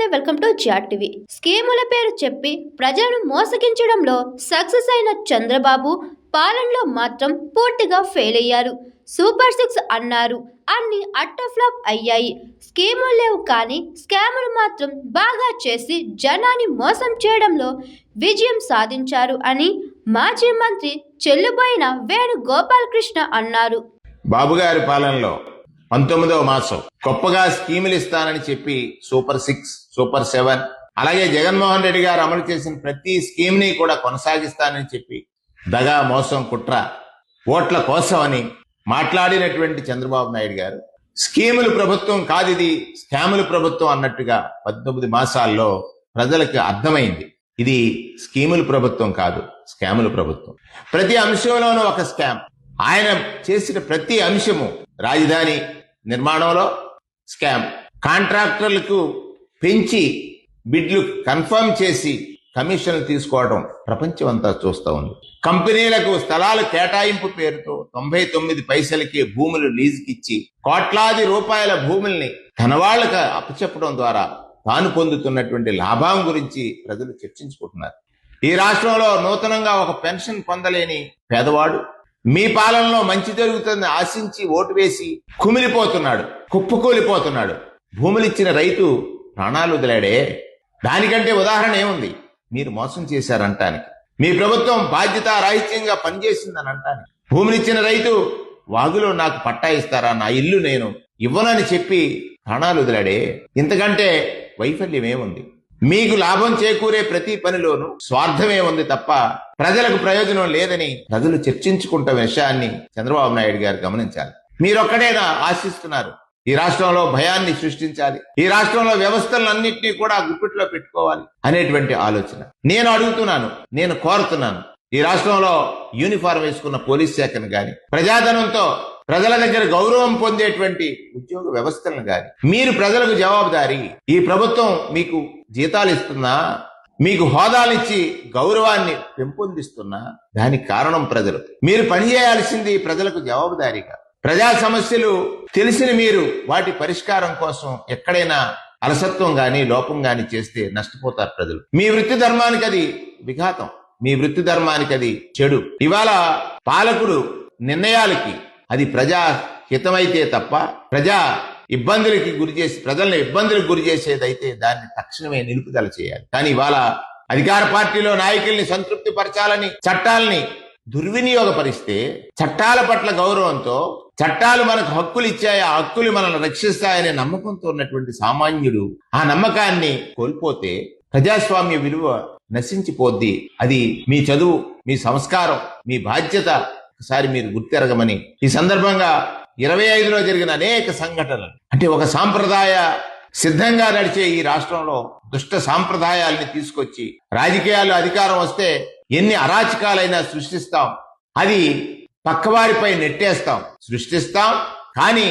నమస్తే, welcome to GR TV. స్కీముల పేరు చెప్పి ప్రజలను మోసగించడంలో సక్సెస్ అయిన చంద్రబాబు పాలనలో మాత్రం పూర్తిగా ఫెయిల్ అయ్యారు. సూపర్ 6 అన్నారు, అన్ని అట్టఫ్లాప్ అయ్యాయి. స్కీములు లేవు కానీ స్కాములు మాత్రం బాగా చేసి జనాన్ని మోసం చేయడంలో విజయం సాధించారు అని మాజీ మంత్రి చెల్లుబోయిన వేణుగోపాలకృష్ణ అన్నారు. బాబు గారి పాలనలో 19వ మాసం గొప్పగా స్కీములు ఇస్తానని చెప్పి సూపర్ 6, సూపర్ 7 అలాగే జగన్మోహన్ రెడ్డి గారు అమలు చేసిన ప్రతి స్కీమ్ ని కూడా కొనసాగిస్తానని చెప్పి దగా, మోసం, కుట్ర, ఓట్ల కోసం అని మాట్లాడినటువంటి చంద్రబాబు నాయుడు గారు స్కీముల ప్రభుత్వం కాదు, ఇది స్కాముల ప్రభుత్వం అన్నట్టుగా 19 మాసాల్లో ప్రజలకు అర్థమైంది. ఇది స్కీముల ప్రభుత్వం కాదు, స్కాముల ప్రభుత్వం. ప్రతి అంశంలోనూ ఒక స్కామ్. ఆయన చేసిన ప్రతి అంశము రాజధాని నిర్మాణంలో స్కామ్, కాంట్రాక్టర్లకు పెంచి బిడ్లు కన్ఫర్మ్ చేసి కమిషన్లు తీసుకోవడం ప్రపంచం అంతా చూస్తూ ఉంది. కంపెనీలకు స్థలాల కేటాయింపు పేరుతో 99 పైసలకి భూములు లీజుకిచ్చి కోట్లాది రూపాయల భూముల్ని తన వాళ్ళకు అప్పచెప్పడం ద్వారా తాను పొందుతున్నటువంటి లాభం గురించి ప్రజలు చర్చించుకుంటున్నారు. ఈ రాష్ట్రంలో నూతనంగా ఒక పెన్షన్ పొందలేని పేదవాడు మీ పాలనలో మంచి జరుగుతుందని ఆశించి ఓటు వేసి కుమిలిపోతున్నాడు, కుప్పకూలిపోతున్నాడు. భూములిచ్చిన రైతు ప్రాణాలు వదిలాడే. దానికంటే ఉదాహరణ ఏముంది? మీరు మోసం చేశారంటానికి, మీ ప్రభుత్వం బాధ్యత రాహిత్యంగా పనిచేసిందని అంటానికి. భూములిచ్చిన రైతు వాగులో నాకు పట్టా ఇస్తారా, నా ఇల్లు నేను ఇవ్వనని చెప్పి ప్రాణాలు వదిలాడే. ఇంతకంటే వైఫల్యం ఏముంది? మీకు లాభం చేకూరే ప్రతి పనిలోనూ స్వార్థమే ఉంది తప్ప ప్రజలకు ప్రయోజనం లేదని ప్రజలు చర్చించుకుంటున్న విషయాన్ని చంద్రబాబు నాయుడు గారు గమనించాలి. మీరొక్కడేనా ఆశిస్తున్నారు ఈ రాష్ట్రంలో భయాన్ని సృష్టించాలి, ఈ రాష్ట్రంలో వ్యవస్థలన్నింటినీ కూడా గుప్పిట్లో పెట్టుకోవాలి అనేటువంటి ఆలోచన? నేను అడుగుతున్నాను, నేను కోరుతున్నాను, ఈ రాష్ట్రంలో యూనిఫారం వేసుకున్న పోలీస్ శాఖను గాని, ప్రజాధనంతో ప్రజల దగ్గర గౌరవం పొందేటువంటి ఉద్యోగ వ్యవస్థలను గాని మీరు ప్రజలకు జవాబుదారీ. ఈ ప్రభుత్వం మీకు జీతాలు ఇస్తున్నా, మీకు హోదాలిచ్చి గౌరవాన్ని పెంపొందిస్తున్నా దానికి కారణం ప్రజలు. మీరు పనిచేయాల్సింది ప్రజలకు జవాబుదారీగా. ప్రజా సమస్యలు తెలిసిన మీరు వాటి పరిష్కారం కోసం ఎక్కడైనా అలసత్వం గాని, లోపం గాని చేస్తే నష్టపోతారు ప్రజలు. మీ వృత్తి ధర్మానికి అది విఘాతం, మీ వృత్తి ధర్మానికి అది చెడు. ఇవాళ పాలకుడు నిర్ణయాలకి అది ప్రజా హితమైతే తప్ప ప్రజా ఇబ్బందులకి గురి చేసి ప్రజల్ని ఇబ్బందులకు గురి చేసేదైతే దాన్ని తక్షణమే నిలుపుదల చేయాలి. కానీ ఇవాళ అధికార పార్టీలో నాయకుల్ని సంతృప్తి పరచాలని చట్టాలని దుర్వినియోగపరిస్తే, చట్టాల పట్ల గౌరవంతో చట్టాలు మనకు హక్కులు ఇచ్చాయి, ఆ హక్కులు మనల్ని రక్షిస్తాయనే నమ్మకంతో ఉన్నటువంటి సామాన్యుడు ఆ నమ్మకాన్ని కోల్పోతే ప్రజాస్వామ్య విలువ నశించిపోద్ది. అది మీ చదువు, మీ సంస్కారం, మీ బాధ్యత ఒకసారి మీరు గుర్తెరగమని ఈ సందర్భంగా 25లో జరిగిన అనేక సంఘటనలు, అంటే ఒక సాంప్రదాయ సిద్ధంగా నడిచే ఈ రాష్ట్రంలో దుష్ట సాంప్రదాయాల్ని తీసుకొచ్చి రాజకీయాల్లో అధికారం వస్తే ఎన్ని అరాచకాలైనా సృష్టిస్తాం, అది పక్కవారిపై నెట్టేస్తాం. సృష్టిస్తాం కానీ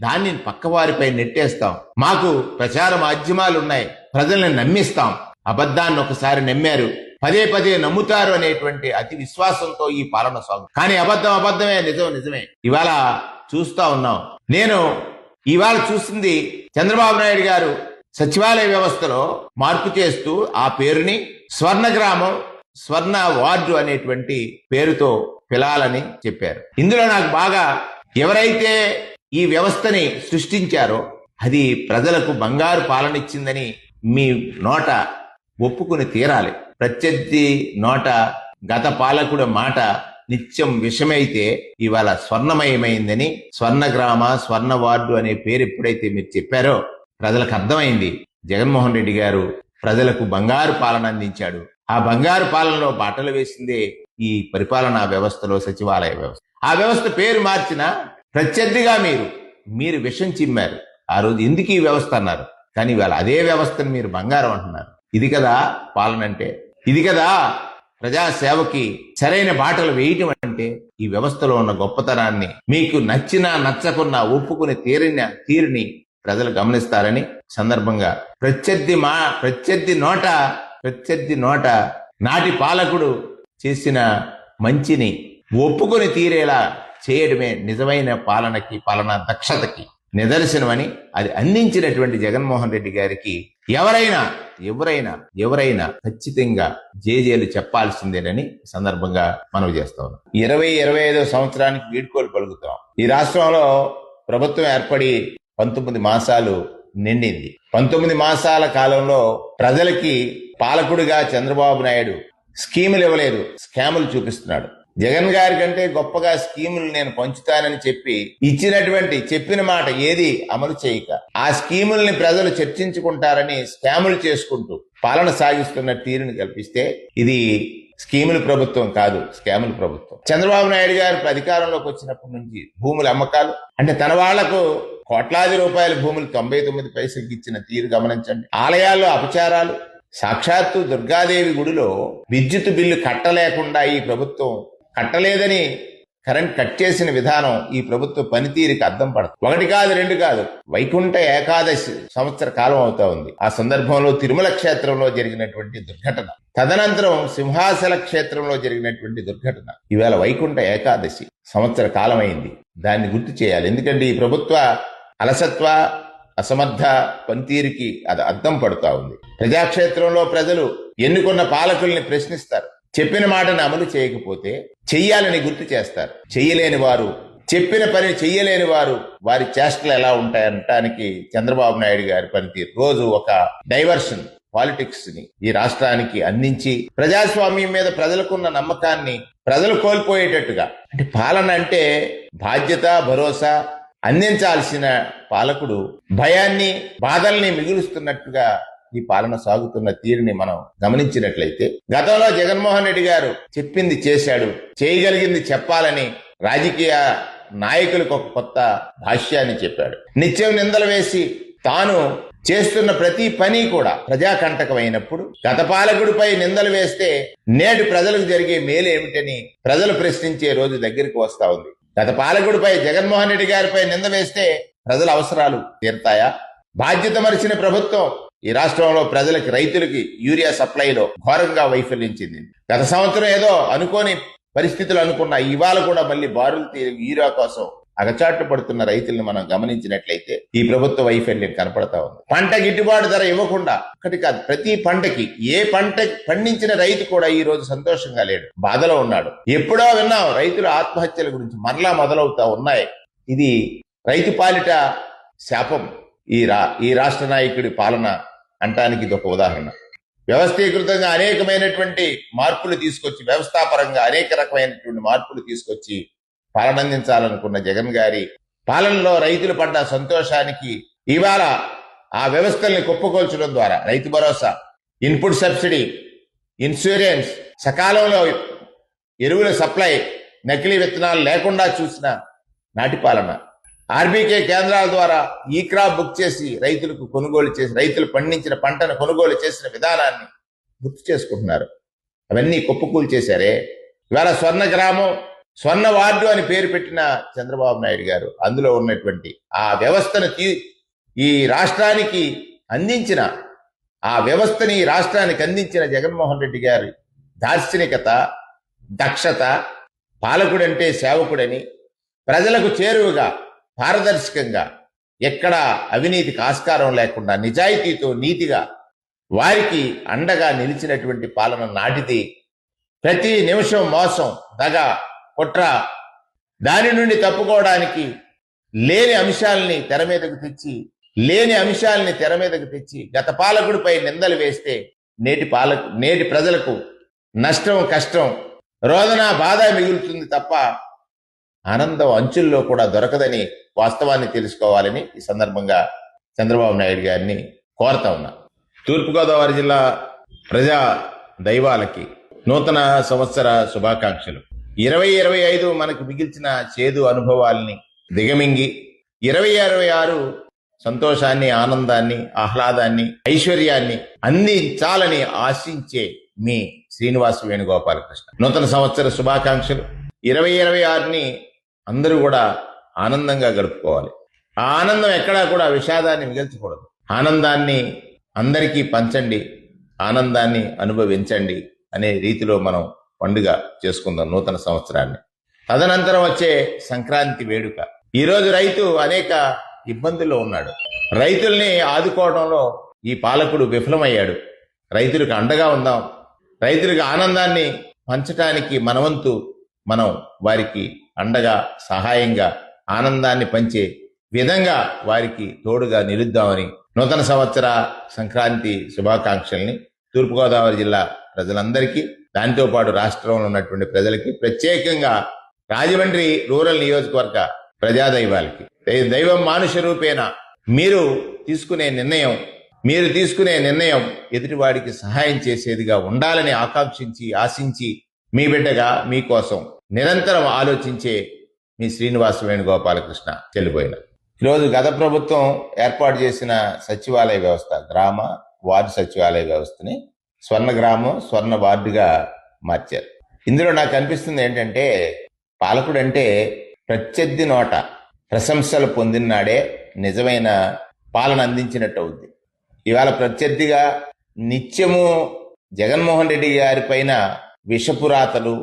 దాన్ని పక్కవారిపై నెట్టేస్తాం. మాకు ప్రచార మాధ్యమాలు ఉన్నాయి, ప్రజల్ని నమ్మిస్తాం. అబద్ధాన్ని ఒకసారి నమ్మారు, పదే పదే నమ్ముతారు అనేటువంటి అతి విశ్వాసంతో ఈ పాలన సాగు. కానీ అబద్ధం అబద్ధమే, నిజం నిజమే. ఇవాళ చూస్తా ఉన్నాం. నేను ఇవాళ చూసింది చంద్రబాబు నాయుడు గారు సచివాలయ వ్యవస్థలో మార్పు చేస్తూ ఆ పేరుని స్వర్ణ గ్రామం, స్వర్ణ వార్డు అనేటువంటి పేరుతో పిలాలని చెప్పారు. ఇందులో నాకు బాగా ఎవరైతే ఈ వ్యవస్థని సృష్టించారో అది ప్రజలకు బంగారు పాలన ఇచ్చిందని మీ నోట ఒప్పుకుని తీరాలి. ప్రత్యర్థి నోట గత పాలకుడు మాట నిత్యం విషమైతే ఇవాళ స్వర్ణమయమైందని స్వర్ణగ్రామ, స్వర్ణ వార్డు అనే పేరు ఎప్పుడైతే మీరు చెప్పారో ప్రజలకు అర్థమైంది. జగన్మోహన్ రెడ్డి గారు ప్రజలకు బంగారు పాలన అందించాడు. ఆ బంగారు పాలనలో బాటలు వేసిందే ఈ పరిపాలనా వ్యవస్థలో సచివాలయ వ్యవస్థ. ఆ వ్యవస్థ పేరు మార్చిన ప్రత్యర్థిగా మీరు విషం చిమ్మారు. ఆ రోజు ఎందుకు ఈ వ్యవస్థ అన్నారు, కానీ ఇవాళ అదే వ్యవస్థను మీరు బంగారం అంటున్నారు. ఇది కదా పాలన అంటే, ఇది కదా ప్రజాసేవకి సరైన బాటలు వేయటం అంటే. ఈ వ్యవస్థలో ఉన్న గొప్పతనాన్ని మీకు నచ్చినా నచ్చకున్నా ఒప్పుకుని తీరిని ప్రజలు గమనిస్తారని సందర్భంగా ప్రత్యర్థి నోట నాటి పాలకుడు చేసిన మంచిని ఒప్పుకొని తీరేలా చేయడమే నిజమైన పాలనకి, పాలనా దక్షతకి నిదర్శనమని, అది అందించినటువంటి జగన్మోహన్ రెడ్డి గారికి ఎవరైనా ఖచ్చితంగా జేజేలు చెప్పాల్సిందేనని సందర్భంగా మనవి చేస్తా ఉన్నాం. 2025 సంవత్సరానికి వీడ్కోలు పలుకుతాం. ఈ రాష్ట్రంలో ప్రభుత్వం ఏర్పడి 19 మాసాలు నిండింది. 19 మాసాల కాలంలో ప్రజలకి పాలకుడిగా చంద్రబాబు నాయుడు స్కీములు ఇవ్వలేదు, స్కాములు చూపిస్తున్నాడు. జగన్ గారి కంటే గొప్పగా స్కీములు నేను పంచుతానని చెప్పిన మాట ఏది అమలు చేయక, ఆ స్కీముల్ని ప్రజలు చర్చించుకుంటారని స్కాములు చేసుకుంటూ పాలన సాగిస్తున్న తీరుని కల్పిస్తే ఇది స్కీముల ప్రభుత్వం కాదు, స్కాముల ప్రభుత్వం. చంద్రబాబు నాయుడు గారు అధికారంలోకి వచ్చినప్పటి నుంచి భూముల అమ్మకాలు అంటే తన వాళ్లకు కోట్లాది రూపాయల భూములు 99 పైసలకి ఇచ్చిన తీరు గమనించండి. ఆలయాల్లో అపచారాలు, సాక్షాత్తు దుర్గాదేవి గుడిలో విద్యుత్ బిల్లు కట్టలేకుండా ఈ ప్రభుత్వం కట్టలేదని కరెంట్ కట్ చేసిన విధానం ఈ ప్రభుత్వ పనితీరుకి అద్దం పడుతుంది. 1 కాదు 2 కాదు, వైకుంఠ ఏకాదశి సంవత్సర కాలం అవుతా ఉంది. ఆ సందర్భంలో తిరుమల క్షేత్రంలో జరిగినటువంటి దుర్ఘటన, తదనంతరం సింహాచల క్షేత్రంలో జరిగినటువంటి దుర్ఘటన, ఇవాళ వైకుంఠ ఏకాదశి సంవత్సర కాలం అయింది. దాన్ని గుర్తు చేయాలి. ఎందుకంటే ఈ ప్రభుత్వ అలసత్వ అసమర్థ పనితీరుకి అది అద్దం పడుతా ఉంది. ప్రజాక్షేత్రంలో ప్రజలు ఎన్నుకున్న పాలకుల్ని ప్రశ్నిస్తారు. చెప్పిన మాటను అమలు చేయకపోతే చెయ్యాలని గుర్తు చేస్తారు. చెయ్యలేని వారు, చెప్పిన పని చెయ్యలేని వారు, వారి చేష్టలు ఎలా ఉంటాయంటానికి చంద్రబాబు నాయుడు గారి పనితీరు రోజు ఒక డైవర్షన్ పాలిటిక్స్ ని ఈ రాష్ట్రానికి అందించి ప్రజాస్వామ్యం మీద ప్రజలకున్న నమ్మకాన్ని ప్రజలు కోల్పోయేటట్టుగా, అంటే పాలన అంటే బాధ్యత, భరోసా అందించాల్సిన పాలకుడు భయాన్ని, బాధల్ని మిగులుస్తున్నట్టుగా ఈ పాలన సాగుతున్న తీరుని మనం గమనించినట్లయితే, గతంలో జగన్మోహన్ రెడ్డి గారు చెప్పింది చేశాడు, చేయగలిగింది చెప్పాలని రాజకీయ నాయకులకు ఒక కొత్త భాష్యాన్ని చెప్పాడు. నిత్యం నిందలు వేసి తాను చేస్తున్న ప్రతి పని కూడా ప్రజాకంటకమైనప్పుడు గత పాలకుడిపై నిందలు వేస్తే నేడు ప్రజలకు జరిగే మేలు ఏమిటని ప్రజలు ప్రశ్నించే రోజు దగ్గరికి వస్తా ఉంది. గత పాలకుడిపై జగన్మోహన్ రెడ్డి గారిపై నింద వేస్తే ప్రజల అవసరాలు తీరుతాయా? బాధ్యత మరిచిన ప్రభుత్వం ఈ రాష్ట్రంలో ప్రజలకి, రైతులకి యూరియా సప్లైలో ఘోరంగా వైఫల్యం చెందింది. గత సంవత్సరం ఏదో అనుకోని పరిస్థితులు అనుకున్న ఇవాళ కూడా మళ్ళీ బారులు తీరి యూరియా కోసం అగచాట్లు పడుతున్న రైతుల్ని మనం గమనించినట్లయితే ఈ ప్రభుత్వ వైఫల్యం కనపడతా ఉంది. పంట గిట్టుబాటు ధర ఇవ్వకుండా, ఒకటి కాదు ప్రతి పంటకి, ఏ పంట పండించిన రైతు కూడా ఈ రోజు సంతోషంగా లేడు, బాధలో ఉన్నాడు. ఎప్పుడో విన్నాం రైతుల ఆత్మహత్యల గురించి, మరలా మొదలవుతా ఉన్నాయి. ఇది రైతు పాలిట శాపం. ఈ రాష్ట్ర నాయకుడి పాలన అంటానికి ఇది ఒక ఉదాహరణ. వ్యవస్థీకృతంగా అనేకమైనటువంటి మార్పులు తీసుకొచ్చి, వ్యవస్థాపరంగా అనేక రకమైనటువంటి మార్పులు తీసుకొచ్చి పాలన అందించాలనుకున్న జగన్ గారి పాలనలో రైతులు పడ్డ సంతోషానికి ఇవాళ ఆ వ్యవస్థల్ని కుప్పకొల్చడం ద్వారా Rythu Bharosa, input subsidy, insurance, సకాలంలో ఎరువుల సప్లై, నకిలీ విత్తనాలు లేకుండా చూసిన నాటి పాలన, ఆర్బీకే కేంద్రాల ద్వారా ఈ క్రాప్ బుక్ చేసి రైతులకు కొనుగోలు చేసి రైతులు పండించిన పంటను కొనుగోలు చేసిన విధానాన్ని గుర్తు చేసుకుంటున్నారు. అవన్నీ కుప్పకూలు చేశారే. ఇవాళ స్వర్ణ గ్రామం, స్వర్ణ వార్డు అని పేరు పెట్టిన చంద్రబాబు నాయుడు గారు అందులో ఉన్నటువంటి ఆ వ్యవస్థను ఈ రాష్ట్రానికి అందించిన, ఆ వ్యవస్థని ఈ రాష్ట్రానికి అందించిన జగన్మోహన్ రెడ్డి గారి దార్శనికత, దక్షత, పాలకుడంటే సేవకుడని ప్రజలకు చేరువగా, పారదర్శకంగా, ఎక్కడ అవినీతికి ఆస్కారం లేకుండా నిజాయితీతో నీతిగా వారికి అండగా నిలిచినటువంటి పాలన నాటిది. ప్రతి నిమిషం మోసం, దగ, కుట్ర, దాని నుండి తప్పుకోవడానికి లేని అంశాలని తెర మీదకు తెచ్చి గత పాలకుడిపై నిందలు వేస్తే నేటి ప్రజలకు నష్టం, కష్టం, రోదన, బాధ మిగులుతుంది తప్ప ఆనందం అంచుల్లో కూడా దొరకదని వాస్తవాన్ని తెలుసుకోవాలని ఈ సందర్భంగా చంద్రబాబు నాయుడు గారిని కోరుతా ఉన్నా. తూర్పుగోదావరి జిల్లా ప్రజా దైవాలకి నూతన సంవత్సర శుభాకాంక్షలు. 2025 మనకు మిగిల్చిన చేదు అనుభవాల్ని దిగమింగి 2026 సంతోషాన్ని, ఆనందాన్ని, ఆహ్లాదాన్ని, ఐశ్వర్యాన్ని అందించాలని ఆశించే మీ శ్రీనివాస్ వేణుగోపాలకృష్ణ. నూతన సంవత్సర శుభాకాంక్షలు. 2026ని అందరూ కూడా ఆనందంగా గడుపుకోవాలి. ఆ ఆనందం ఎక్కడా కూడా విషాదాన్ని మిగల్చకూడదు. ఆనందాన్ని అందరికీ పంచండి, ఆనందాన్ని అనుభవించండి అనే రీతిలో మనం పండుగ చేసుకుందాం నూతన సంవత్సరాన్ని. తదనంతరం వచ్చే సంక్రాంతి వేడుక. ఈరోజు రైతు అనేక ఇబ్బందుల్లో ఉన్నాడు. రైతుల్ని ఆదుకోవడంలో ఈ పాలకుడు విఫలమయ్యాడు. రైతులకు అండగా ఉందాం, రైతులకు ఆనందాన్ని పంచటానికి మనవంతు మనం వారికి అండగా సహాయంగా ఆనందాన్ని పంచే విధంగా వారికి తోడుగా నిలుద్దామని నూతన సంవత్సర సంక్రాంతి శుభాకాంక్షల్ని తూర్పుగోదావరి జిల్లా ప్రజలందరికీ, దాంతో పాటు రాష్ట్రంలో ఉన్నటువంటి ప్రజలకి, ప్రత్యేకంగా రాజమండ్రి రూరల్ నియోజకవర్గ ప్రజాదైవాలకి, దైవం మానుష రూపేణ మీరు తీసుకునే నిర్ణయం ఎదుటివాడికి సహాయం చేసేదిగా ఉండాలని ఆశించి మీ బిడ్డగా మీకోసం నిరంతరం ఆలోచించే మీ శ్రీనివాస వేణుగోపాలకృష్ణ చెల్లిపోయిన. ఈరోజు గత ప్రభుత్వం ఏర్పాటు చేసిన సచివాలయ వ్యవస్థ, గ్రామ వార్డు సచివాలయ వ్యవస్థని స్వర్ణ గ్రామం, స్వర్ణ వార్డుగా మార్చారు. ఇందులో నాకు అనిపిస్తుంది ఏంటంటే, పాలకుడు అంటే ప్రత్యర్థి నోట ప్రశంసలు పొందినాడే నిజమైన పాలన అందించినట్టు అవుద్ది. ఇవాళ ప్రత్యర్థిగా నిత్యము జగన్మోహన్ రెడ్డి గారి పైన విషపురాతలు,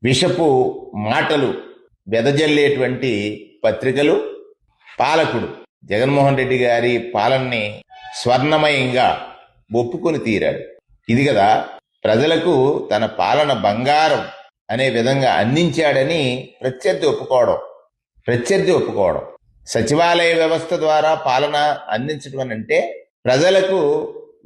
విషపు మాటలు వెదజల్లేటువంటి పత్రికలు, పాలకుడు జగన్మోహన్ రెడ్డి గారి పాలనని స్వర్ణమయంగా ఒప్పుకొని తీరాడు. ఇది కదా ప్రజలకు తన పాలన బంగారం అనే విధంగా అందించాడని ప్రత్యర్థి ఒప్పుకోవడం. సచివాలయ వ్యవస్థ ద్వారా పాలన అందించడం అంటే ప్రజలకు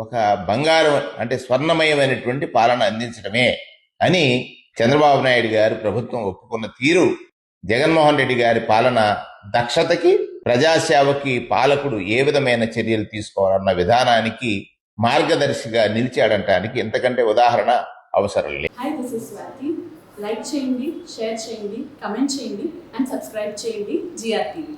ఒక బంగారం అంటే స్వర్ణమయమైనటువంటి పాలన అందించడమే అని చంద్రబాబు నాయుడు గారు ప్రభుత్వం ఒప్పుకున్న తీరు, జగన్మోహన్ రెడ్డి గారి పాలన దక్షతకి, ప్రజాసేవకి పాలకుడు ఏ విధమైన చర్యలు తీసుకోవాలన్న విధానానికి మార్గదర్శిగా నిలిచాడంటానికి ఇంతకంటే ఉదాహరణ అవసరం లేదు. Hi, this is Swathi. Like చేయండి, షేర్ చేయండి, కమెంట్ చేయండి అండ్ సబ్స్క్రైబ్ చేయండి GR TV.